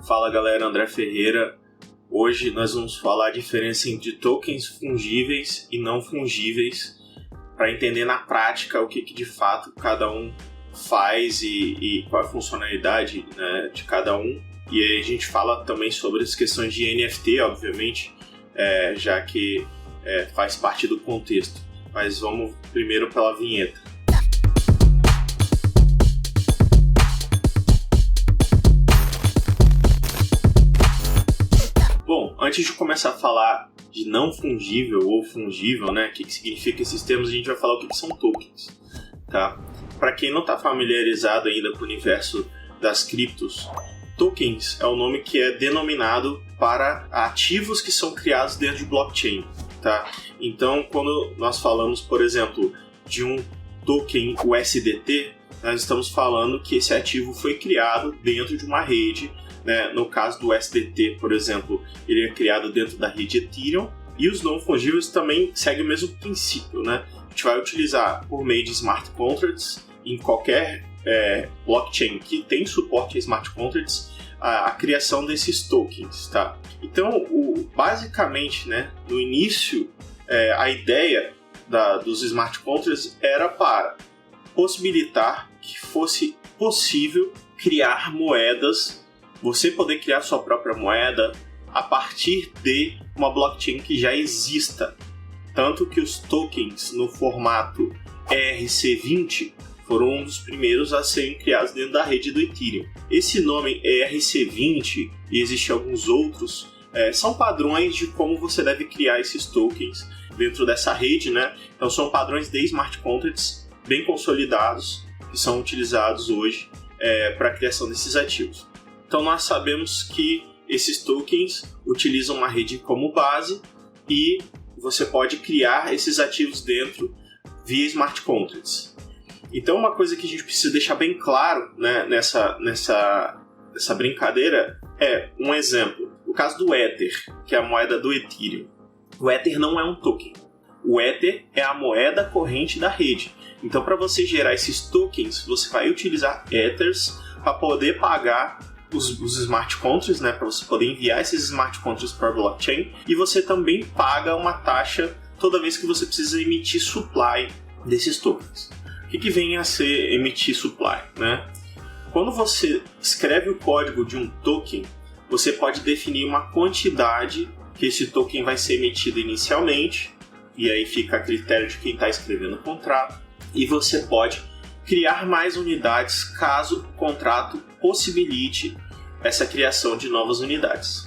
Fala galera, André Ferreira. Hoje nós vamos falar a diferença entre tokens fungíveis e não fungíveis para entender na prática o que de fato cada um faz e qual a funcionalidade, né, de cada um. E aí a gente fala também sobre as questões de NFT, obviamente, já que faz parte do contexto. Mas vamos primeiro pela vinheta. Bom, antes de começar a falar de não fungível ou fungível, né, o que significa esses termos, a gente vai falar o que são tokens, tá? Para quem não está familiarizado ainda com o universo das criptos, tokens é o nome que é denominado para ativos que são criados dentro de blockchain, tá? Então, quando nós falamos, por exemplo, de um token USDT, nós estamos falando que esse ativo foi criado dentro de uma rede, né? No caso do USDT, por exemplo, ele é criado dentro da rede Ethereum, e os não fungíveis também seguem o mesmo princípio, né? A gente vai utilizar por meio de smart contracts em qualquer blockchain que tem suporte a smart contracts a criação desses tokens, tá? Então, basicamente, né, no início, a ideia dos smart contracts era para possibilitar que fosse possível criar moedas, você poder criar sua própria moeda a partir de uma blockchain que já exista. Tanto que os tokens no formato ERC20 foram um dos primeiros a serem criados dentro da rede do Ethereum. Esse nome ERC20, e existem alguns outros, são padrões de como você deve criar esses tokens dentro dessa rede, né? Então são padrões de smart contracts bem consolidados que são utilizados hoje para a criação desses ativos. Então nós sabemos que esses tokens utilizam uma rede como base e você pode criar esses ativos dentro via smart contracts. Então uma coisa que a gente precisa deixar bem claro, né, nessa brincadeira é um exemplo. O caso do Ether, que é a moeda do Ethereum. O Ether não é um token. O Ether é a moeda corrente da rede. Então para você gerar esses tokens, você vai utilizar Ethers para poder pagar os smart contracts, né, para você poder enviar esses smart contracts para a blockchain, e você também paga uma taxa toda vez que você precisa emitir supply desses tokens. O que vem a ser emitir supply, né? Quando você escreve o código de um token, você pode definir uma quantidade que esse token vai ser emitido inicialmente, e aí fica a critério de quem está escrevendo o contrato, e você pode criar mais unidades caso o contrato possibilite essa criação de novas unidades.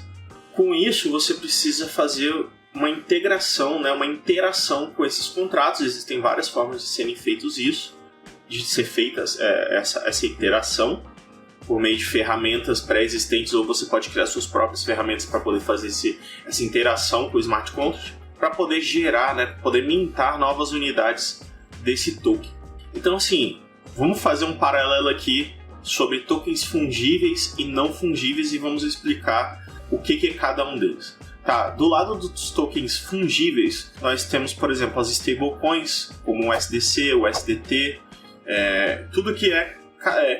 Com isso, você precisa fazer uma integração, né, uma interação com esses contratos. Existem várias formas de serem feitos isso, de ser feita essa interação por meio de ferramentas pré-existentes, ou você pode criar suas próprias ferramentas para poder fazer essa interação com o smart contract, para poder gerar, né, poder mintar novas unidades desse token. Então, assim, vamos fazer um paralelo aqui sobre tokens fungíveis e não fungíveis e vamos explicar o que é cada um deles. Tá, do lado dos tokens fungíveis, nós temos, por exemplo, as stablecoins, como o USDC, o USDT, tudo que é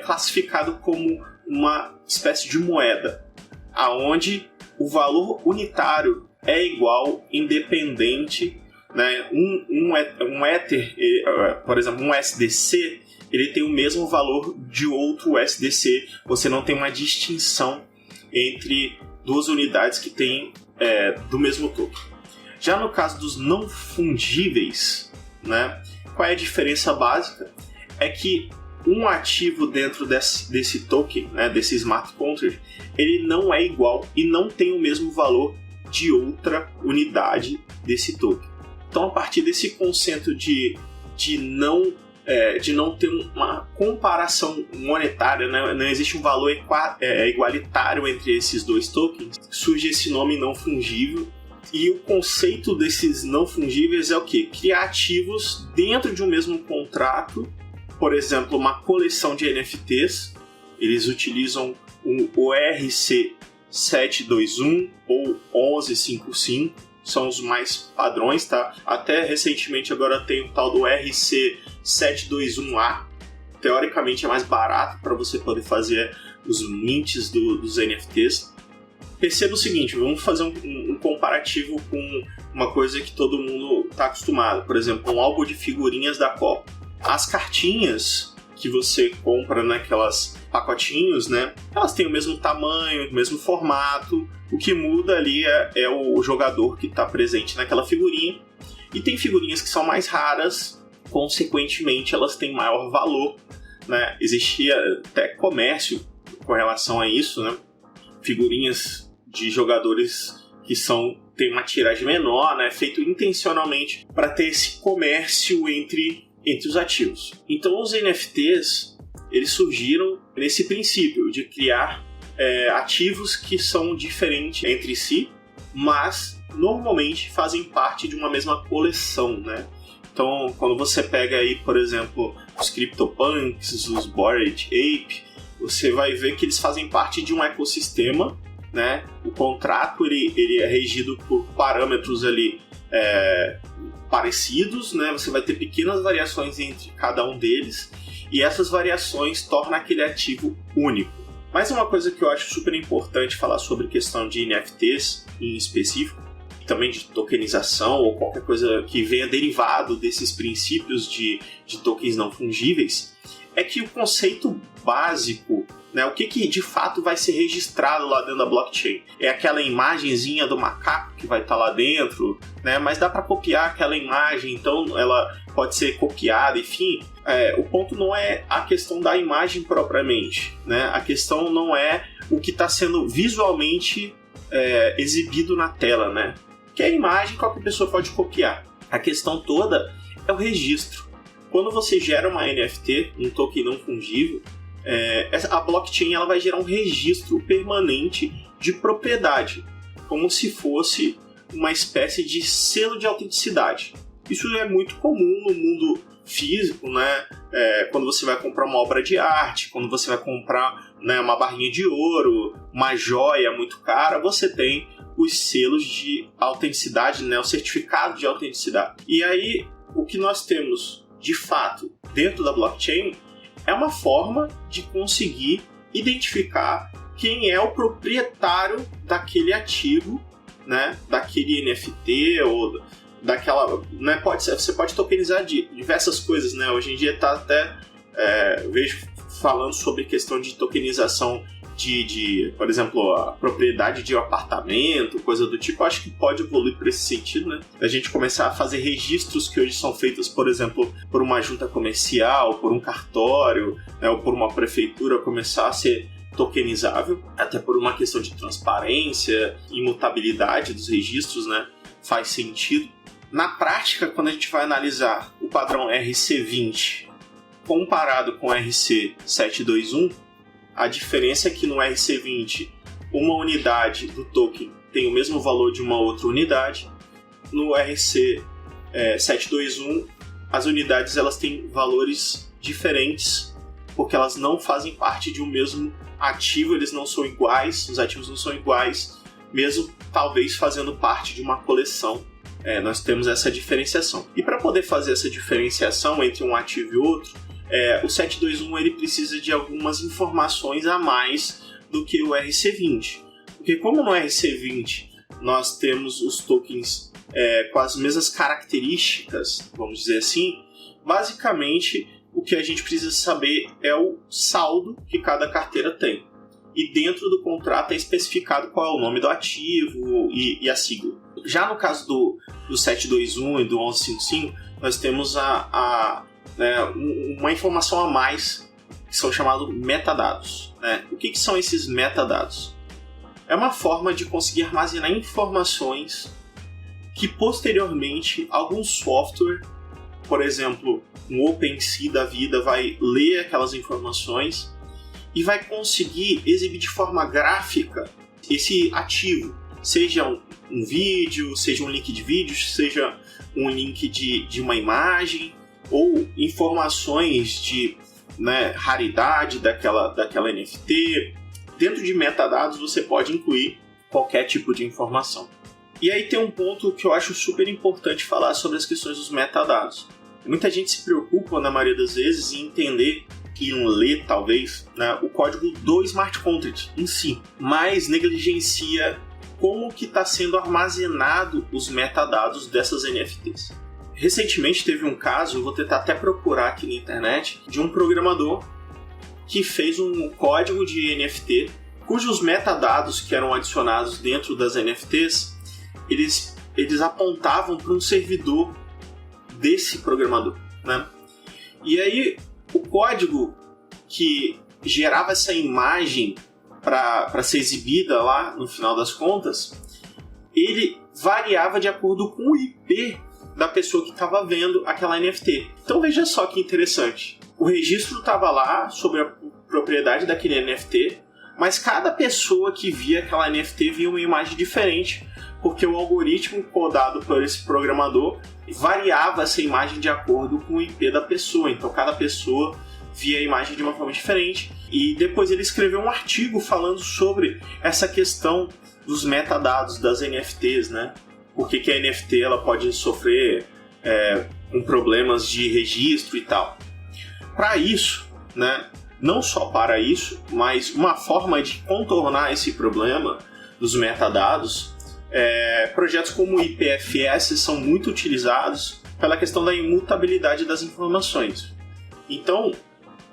classificado como uma espécie de moeda, aonde o valor unitário é igual, independente, né? Um Ether, por exemplo, um USDC, ele tem o mesmo valor de outro USDC. Você não tem uma distinção entre duas unidades que têm do mesmo token. Já no caso dos não fungíveis, né, qual é a diferença básica? É que um ativo dentro desse token, né, desse smart contract, ele não é igual e não tem o mesmo valor de outra unidade desse token. Então, a partir desse conceito de não ter uma comparação monetária, né? Não existe um valor igualitário entre esses dois tokens, surge esse nome não fungível. E o conceito desses não fungíveis é o quê? Criar ativos dentro de um mesmo contrato, por exemplo, uma coleção de NFTs. Eles utilizam o ERC721 ou 1155, são os mais padrões, tá? Até recentemente agora tem o tal do ERC721A, teoricamente é mais barato para você poder fazer os mints dos NFTs, perceba o seguinte, vamos fazer um comparativo com uma coisa que todo mundo está acostumado. Por exemplo, um álbum de figurinhas da Copa. As cartinhas que você compra naquelas pacotinhos, né? Elas têm o mesmo tamanho, o mesmo formato. O que muda ali é o jogador que está presente naquela figurinha. E tem figurinhas que são mais raras, consequentemente elas têm maior valor, né? Existia até comércio com relação a isso, né? Figurinhas de jogadores que tem uma tiragem menor, né? Feito intencionalmente para ter esse comércio entre os ativos. Então os NFTs, eles surgiram nesse princípio de criar ativos que são diferentes entre si, mas normalmente fazem parte de uma mesma coleção, né? Então, quando você pega aí, por exemplo, os CryptoPunks, os Bored Ape, você vai ver que eles fazem parte de um ecossistema, né? O contrato ele é regido por parâmetros ali parecidos, né? Você vai ter pequenas variações entre cada um deles e essas variações tornam aquele ativo único. Mas uma coisa que eu acho super importante falar sobre questão de NFTs em específico, também de tokenização ou qualquer coisa que venha derivado desses princípios de tokens não fungíveis, é que o conceito básico, né, o que de fato vai ser registrado lá dentro da blockchain? É aquela imagenzinha do macaco que vai estar lá dentro, né, mas dá para copiar aquela imagem, então ela pode ser copiada, enfim. O ponto não é a questão da imagem propriamente, né? A questão não é o que está sendo visualmente exibido na tela, né? Que a imagem qualquer pessoa pode copiar. A questão toda é o registro. Quando você gera uma NFT, um token não fungível, a blockchain ela vai gerar um registro permanente de propriedade, como se fosse uma espécie de selo de autenticidade. Isso é muito comum no mundo físico, né? Quando você vai comprar uma obra de arte, quando você vai comprar, né, uma barrinha de ouro, uma joia muito cara, você tem os selos de autenticidade, né, o certificado de autenticidade. E aí, o que nós temos, de fato, dentro da blockchain, é uma forma de conseguir identificar quem é o proprietário daquele ativo, né, daquele NFT ou daquela, né, você pode tokenizar diversas coisas, né? Hoje em dia está até vejo falando sobre questão de tokenização de, por exemplo, a propriedade de um apartamento, coisa do tipo. Acho que pode evoluir para esse sentido, né? A gente começar a fazer registros que hoje são feitos, por exemplo, por uma junta comercial, por um cartório, né, ou por uma prefeitura, começar a ser tokenizável, até por uma questão de transparência, imutabilidade dos registros, né? Faz sentido. Na prática, quando a gente vai analisar o padrão RC20 comparado com o RC721, a diferença é que no RC20 uma unidade do token tem o mesmo valor de uma outra unidade. No RC721 as unidades elas têm valores diferentes porque elas não fazem parte de um mesmo ativo, eles não são iguais, os ativos não são iguais, mesmo talvez fazendo parte de uma coleção. Nós temos essa diferenciação. E para poder fazer essa diferenciação entre um ativo e outro, o 721 ele precisa de algumas informações a mais do que o RC20. Porque como no RC20 nós temos os tokens com as mesmas características, vamos dizer assim, basicamente o que a gente precisa saber é o saldo que cada carteira tem. E dentro do contrato é especificado qual é o nome do ativo e a sigla. Já no caso do 721 e do 1155, nós temos uma informação a mais, que são chamados metadados. Né? O que são esses metadados? É uma forma de conseguir armazenar informações que posteriormente algum software, por exemplo, um OpenSea da vida, vai ler aquelas informações e vai conseguir exibir de forma gráfica esse ativo, seja um vídeo, seja um link de vídeo, seja um link de uma imagem, ou informações de, né, raridade daquela NFT. Dentro de metadados você pode incluir qualquer tipo de informação. E aí tem um ponto que eu acho super importante falar sobre as questões dos metadados. Muita gente se preocupa, na maioria das vezes, em entender conseguiram ler, talvez, né, o código do smart contract em si, mas negligencia como que está sendo armazenado os metadados dessas NFTs. Recentemente teve um caso, eu vou tentar até procurar aqui na internet, de um programador que fez um código de NFT cujos metadados que eram adicionados dentro das NFTs, eles apontavam para um servidor desse programador, né? E aí o código que gerava essa imagem para ser exibida lá no final das contas, ele variava de acordo com o IP da pessoa que estava vendo aquela NFT. Então veja só que interessante. O registro estava lá sobre a propriedade daquele NFT, mas cada pessoa que via aquela NFT via uma imagem diferente, porque o algoritmo codado por esse programador variava essa imagem de acordo com o IP da pessoa. Então cada pessoa via a imagem de uma forma diferente. E depois ele escreveu um artigo falando sobre essa questão dos metadados das NFTs, né? Por que a NFT ela pode sofrer com problemas de registro e tal. Para isso, né? Não só para isso, mas uma forma de contornar esse problema dos metadados, projetos como o IPFS são muito utilizados pela questão da imutabilidade das informações. Então,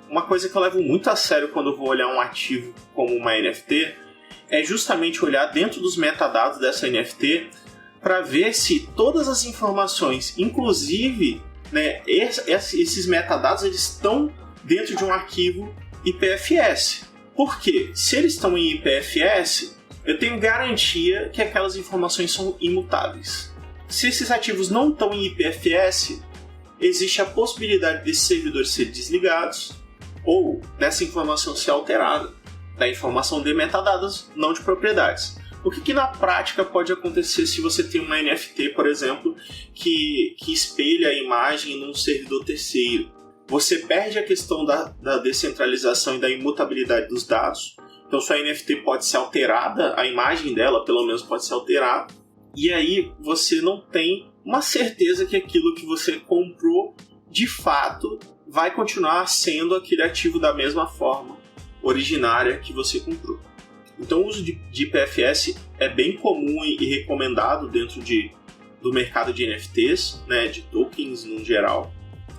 uma coisa que eu levo muito a sério quando eu vou olhar um ativo como uma NFT é justamente olhar dentro dos metadados dessa NFT para ver se todas as informações, inclusive, né, esses metadados, eles estão dentro de um arquivo IPFS. Por quê? Se eles estão em IPFS, eu tenho garantia que aquelas informações são imutáveis. Se esses ativos não estão em IPFS, existe a possibilidade desses servidores serem desligados ou dessa informação ser alterada, da informação de metadados, não de propriedades. O que na prática pode acontecer se você tem uma NFT, por exemplo, que espelha a imagem num servidor terceiro? Você perde a questão da descentralização e da imutabilidade dos dados. Então sua NFT pode ser alterada, a imagem dela pelo menos pode ser alterada, e aí você não tem uma certeza que aquilo que você comprou de fato vai continuar sendo aquele ativo da mesma forma originária que você comprou. Então o uso de IPFS é bem comum e recomendado dentro do mercado de NFTs, né, de tokens no geral,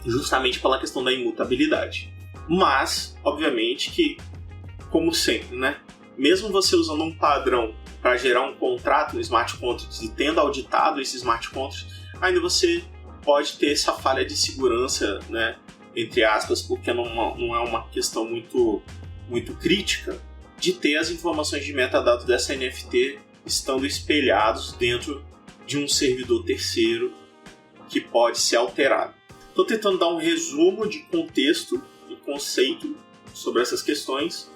justamente pela questão da imutabilidade. Mas, obviamente que, como sempre, né, mesmo você usando um padrão para gerar um contrato no smart contract e tendo auditado esse smart contract, ainda você pode ter essa falha de segurança, né, entre aspas, porque não é uma questão muito crítica de ter as informações de metadados dessa NFT estando espelhados dentro de um servidor terceiro que pode ser alterado. Estou tentando dar um resumo de contexto e conceito sobre essas questões.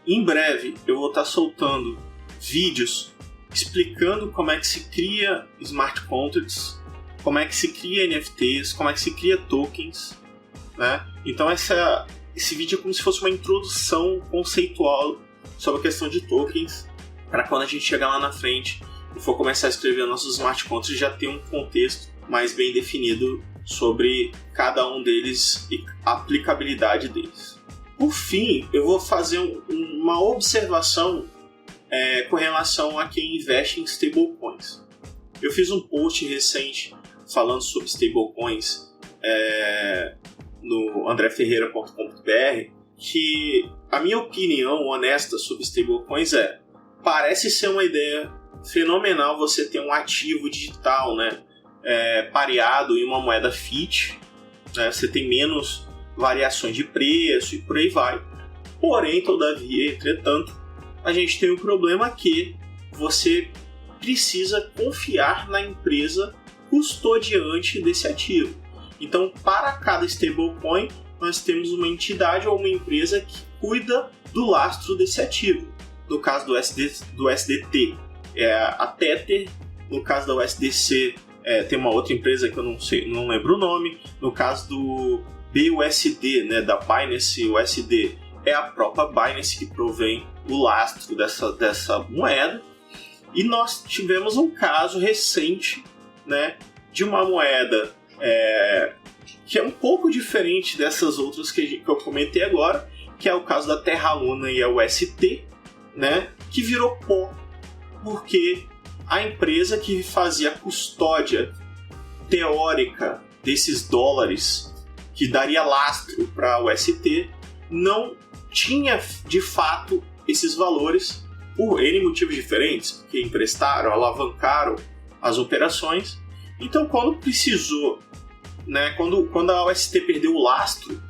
Em breve eu vou estar soltando vídeos explicando como é que se cria smart contracts, como é que se cria NFTs, como é que se cria tokens, né? Então esse vídeo é como se fosse uma introdução conceitual sobre a questão de tokens, para quando a gente chegar lá na frente e for começar a escrever nossos smart contracts já ter um contexto mais bem definido sobre cada um deles e a aplicabilidade deles. Por fim, eu vou fazer uma observação com relação a quem investe em stablecoins. Eu fiz um post recente falando sobre stablecoins no andreferreira.com.br, que a minha opinião honesta sobre stablecoins parece ser uma ideia fenomenal você ter um ativo digital, né, pareado em uma moeda fiat, né, você tem menos variações de preço e por aí vai. Porém, todavia, entretanto, a gente tem um problema que você precisa confiar na empresa custodiante desse ativo. Então, para cada stablecoin, nós temos uma entidade ou uma empresa que cuida do lastro desse ativo. No caso do SDT, a Tether. No caso da USDC, tem uma outra empresa que eu não lembro o nome. No caso do BUSD, né, da Binance USD, é a própria Binance que provém o lastro dessa moeda. E nós tivemos um caso recente, né, de uma moeda que é um pouco diferente dessas outras que eu comentei agora, que é o caso da Terra Luna e a UST, né, que virou pó, porque a empresa que fazia a custódia teórica desses dólares, que daria lastro para a UST, não tinha de fato esses valores por N motivos diferentes, porque emprestaram, alavancaram as operações. Então, quando precisou, né, quando a UST perdeu o lastro,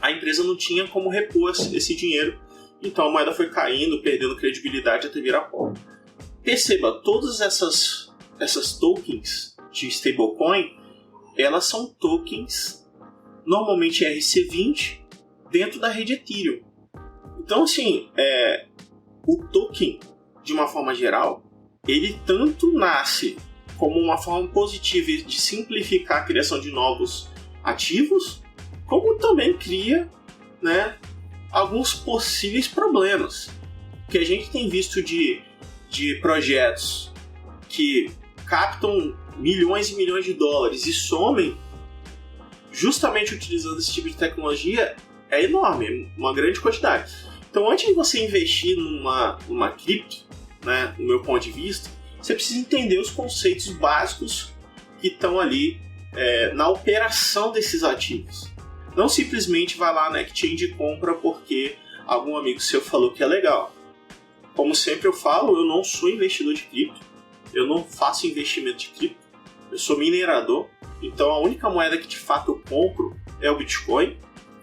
a empresa não tinha como repor esse dinheiro, então a moeda foi caindo, perdendo credibilidade até virar pó. Perceba, todas essas tokens de stablecoin, elas são tokens normalmente RC20 dentro da rede Ethereum. Então, assim, o token, de uma forma geral, ele tanto nasce como uma forma positiva de simplificar a criação de novos ativos, como também cria, né, alguns possíveis problemas. Que a gente tem visto de projetos que captam milhões e milhões de dólares e somem justamente utilizando esse tipo de tecnologia é enorme, uma grande quantidade. Então, antes de você investir numa cripto, né, no meu ponto de vista, você precisa entender os conceitos básicos que estão ali na operação desses ativos. Não simplesmente vai lá na exchange e compra porque algum amigo seu falou que é legal. Como sempre eu falo, eu não sou investidor de cripto, eu não faço investimento de cripto, eu sou minerador, então a única moeda que de fato eu compro é o Bitcoin,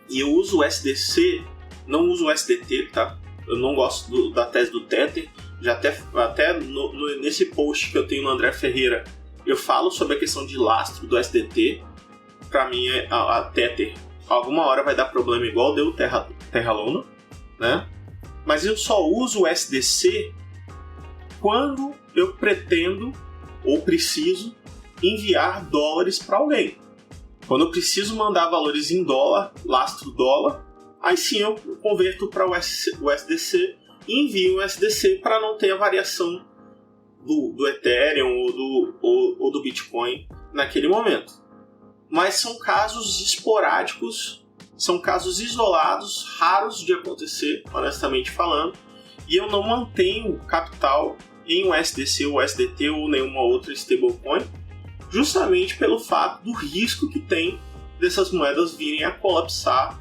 e eu uso o SDC, não uso o SDT, tá? Eu não gosto da tese do Tether, já até nesse post que eu tenho no André Ferreira, eu falo sobre a questão de lastro do SDT. Para mim, a Tether alguma hora vai dar problema igual deu Terra Luna, né? Mas eu só uso o SDC quando eu pretendo ou preciso enviar dólares para alguém. Quando eu preciso mandar valores em dólar, lastro dólar, aí sim eu converto para o SDC e envio o SDC para não ter a variação do Ethereum ou do Bitcoin naquele momento. Mas são casos esporádicos, são casos isolados, raros de acontecer, honestamente falando, e eu não mantenho capital em um SDC ou SDT ou nenhuma outra stablecoin, justamente pelo fato do risco que tem dessas moedas virem a colapsar,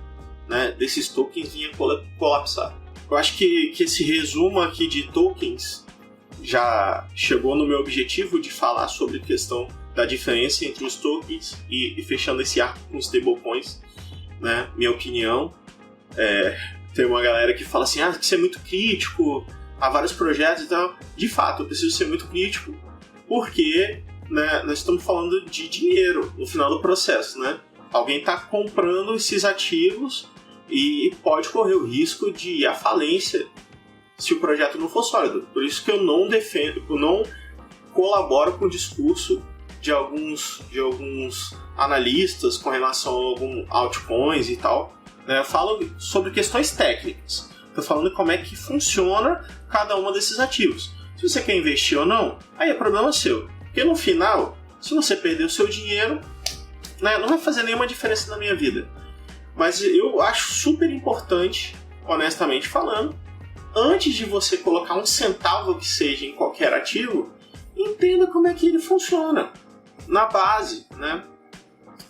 né, desses tokens virem a colapsar. Eu acho que esse resumo aqui de tokens já chegou no meu objetivo de falar sobre a questão da diferença entre os tokens e fechando esse arco com os stablecoins, né? Minha opinião, tem uma galera que fala assim, tem que ser muito crítico a vários projetos e tal. De fato, eu preciso ser muito crítico porque, né, nós estamos falando de dinheiro no final do processo, né? Alguém está comprando esses ativos e pode correr o risco de ir à falência se o projeto não for sólido. Por isso que eu não defendo, eu não colaboro com o discurso de alguns analistas com relação a alguns altcoins e tal. Eu falo sobre questões técnicas. Estou falando como é que funciona cada uma desses ativos. Se você quer investir ou não, aí é problema seu. Porque no final, se você perder o seu dinheiro, né, não vai fazer nenhuma diferença na minha vida. Mas eu acho super importante, honestamente falando, antes de você colocar um centavo que seja em qualquer ativo, entenda como é que ele funciona na base, né?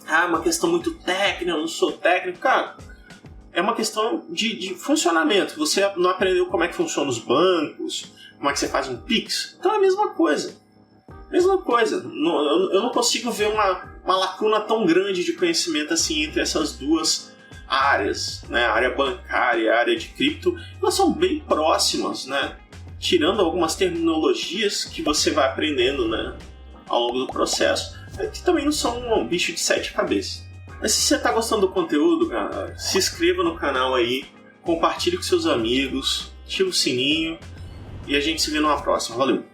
É uma questão muito técnica, eu não sou técnico, cara. É uma questão de funcionamento. Você não aprendeu como é que funcionam os bancos, como é que você faz um Pix, então é a mesma coisa. Mesma coisa. Eu não consigo ver uma lacuna tão grande de conhecimento assim entre essas duas áreas, né? A área bancária e a área de cripto, elas são bem próximas, né? Tirando algumas terminologias que você vai aprendendo, né, ao longo do processo, que também não são um bicho de 7 cabeças. Mas se você está gostando do conteúdo, cara, se inscreva no canal aí, compartilhe com seus amigos, ative o sininho e a gente se vê numa próxima. Valeu!